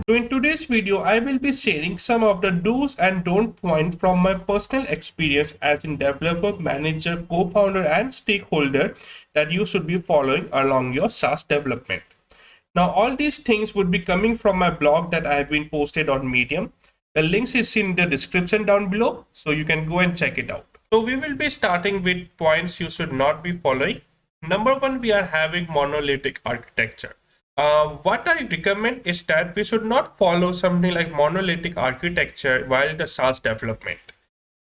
So in today's video, I will be sharing some of the do's and don't points from my personal experience as a developer, manager, co-founder, and stakeholder that you should be following along your SaaS development. Now, all these things would be coming from my blog that I have been posted on Medium. The links is in the description down below, so you can go and check it out. So we will be starting with points you should not be following. Number one, we are having monolithic architecture. What I recommend is that we should not follow something like monolithic architecture while the SaaS development.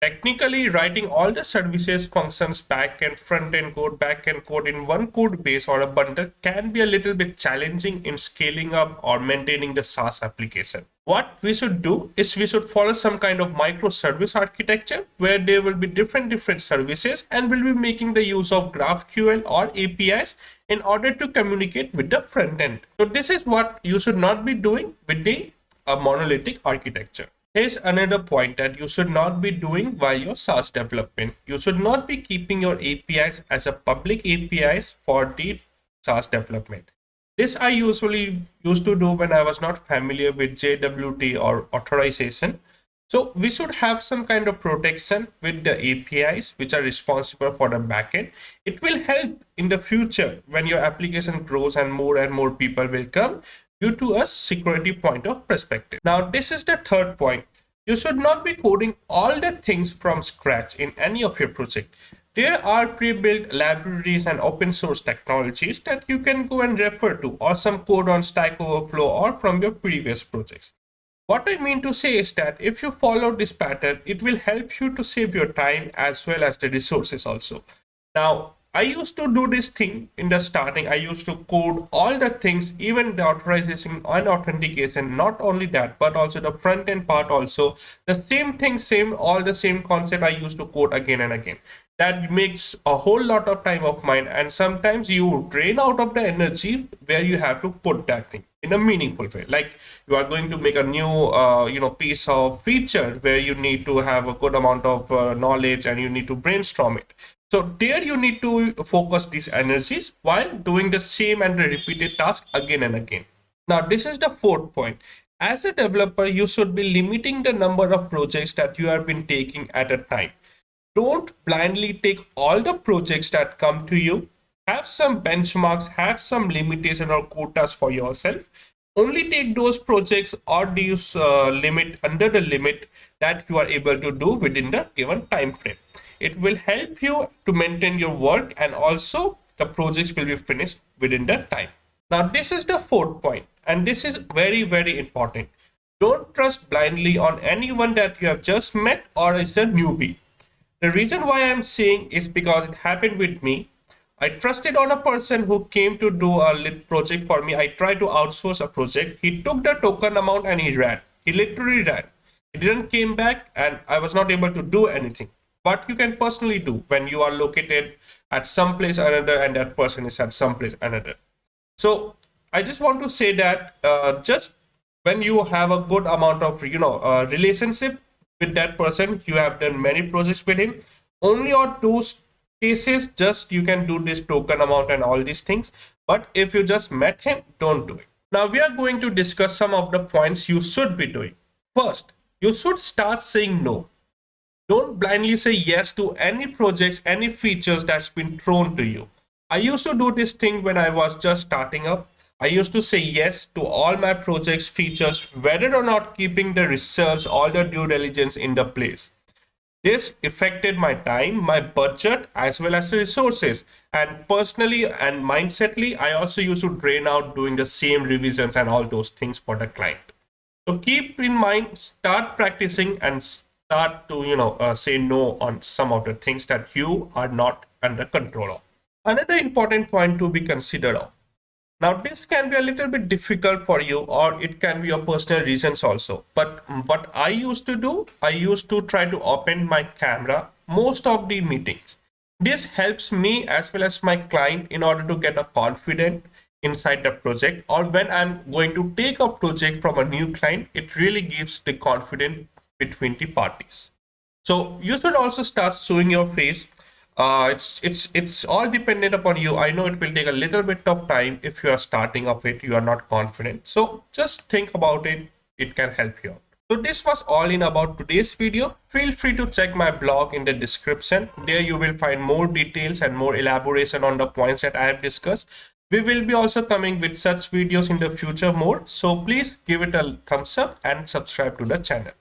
Technically, writing all the services, functions, back-end, front-end code, back-end code in one code base or a bundle can be a little bit challenging in scaling up or maintaining the SaaS application. What we should do is we should follow some kind of microservice architecture where there will be different services and we'll be making the use of GraphQL or APIs in order to communicate with the front end. So this is what you should not be doing with the monolithic architecture. Here's another point that you should not be doing while you're SaaS development. You should not be keeping your APIs as a public APIs for the SaaS development. This I usually used to do when I was not familiar with JWT or authorization. So we should have some kind of protection with the APIs which are responsible for the backend. It will help in the future when your application grows and more people will come due to a security point of perspective. Now, this is the third point. You should not be coding all the things from scratch in any of your project. There are pre-built libraries and open source technologies that you can go and refer to, or some code on Stack Overflow or from your previous projects. What I mean to say is that if you follow this pattern, it will help you to save your time as well as the resources also. Now, I used to do this thing in the starting. I used to code all the things, even the authorization and authentication. Not only that, but also the front end part also. The same thing, all the same concept I used to code again and again. That makes a whole lot of time of mine. And sometimes you drain out of the energy where you have to put that thing in a meaningful way. Like you are going to make a new, piece of feature where you need to have a good amount of knowledge and you need to brainstorm it. So there you need to focus these energies while doing the same and the repeated task again and again. Now, this is the fourth point. As a developer, you should be limiting the number of projects that you have been taking at a time. Don't blindly take all the projects that come to you. Have some benchmarks, have some limitation or quotas for yourself. Only take those projects or these limit under the limit that you are able to do within the given time frame. It will help you to maintain your work and also the projects will be finished within the time. Now, this is the fourth point, and this is very important. Don't trust blindly on anyone that you have just met or is a newbie. The reason why I'm saying is because it happened with me. I trusted on a person who came to do a project for me. I tried to outsource a project. He took the token amount and he ran. He literally ran. He didn't came back and I was not able to do anything. What you can personally do when you are located at some place or another and that person is at some place another. So I just want to say that just when you have a good amount of relationship with that person, you have done many projects with him, only on those cases just you can do this token amount and all these things. But if you just met him, don't do it. Now we are going to discuss some of the points you should be doing. First, you should start saying no. Don't blindly say yes to any projects, any features that's been thrown to you. I used to do this thing when I was just starting up. I used to say yes to all my projects, features, whether or not keeping the research, all the due diligence in the place. This affected my time, my budget, as well as the resources. And personally and mindsetly, I also used to drain out doing the same revisions and all those things for the client. So keep in mind, start practicing and start to say no on some of the things that you are not under control of. Another important point to be considered of. Now, this can be a little bit difficult for you or it can be your personal reasons also. But what I used to do, I used to try to open my camera most of the meetings. This helps me as well as my client in order to get a confidence inside the project, or when I'm going to take a project from a new client, it really gives the confidence between the parties. So you should also start showing your face. It's all dependent upon you. I know it will take a little bit of time if you are starting off it, you are not confident. So just think about it. It can help you out. So this was all in about today's video. Feel free to check my blog in the description. There you will find more details and more elaboration on the points that I have discussed. We will be also coming with such videos in the future more. So please give it a thumbs up and subscribe to the channel.